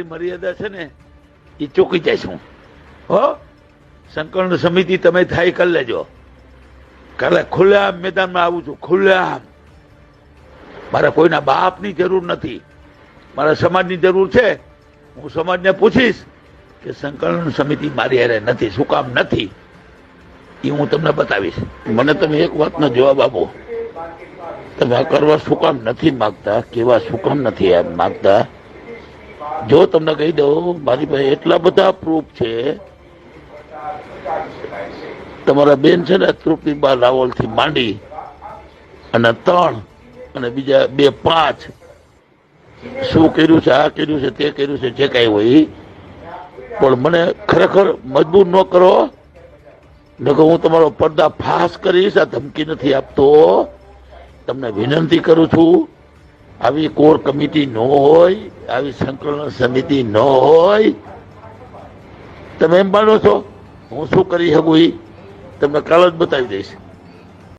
મર્યાદા છે ને એ ચોકી જઈશું. હો, સંકલન સમિતિ તમે થાય કરી લેજો. કાલે ખુલ્લેઆમ મેદાનમાં આવું છું, ખુલ્લેઆમ. મારે કોઈના બાપની જરૂર નથી, મારા સમાજની જરૂર છે. હું સમાજને પૂછીશ કે સંકલન સમિતિ મારી હારે નથી, શું કામ નથી, એ હું તમને બતાવીશ. મને તમે એક વાતનો જવાબ આપો, તમે આ કરવા શું કામ નથી માગતા, કેવા શું કામ નથી માગતા? જો તમને કહી દઉં, મારી પાસે એટલા બધા પ્રૂફ છે. તમારા બેન છે ને તૃપ્તિબા રાવલ થી માંડી અને 3 અને બીજા 2 5 શું કર્યું છે, આ કર્યું છે, તે કર્યું છે, જે કઈ હોય. પણ મને ખરેખર મજબૂર ન કરો, નકર હું તમારો પડદા ફાસ કરીશ. આ ધમકી નથી આપતો, તમને વિનંતી કરું છું. આવી કોર કમિટી ન હોય, આવી સંકલન સમિતિ ન હોય. તમે એમ માનો છો હું શું કરી શકું? તમને કાલ જ બતાવી દઈશ.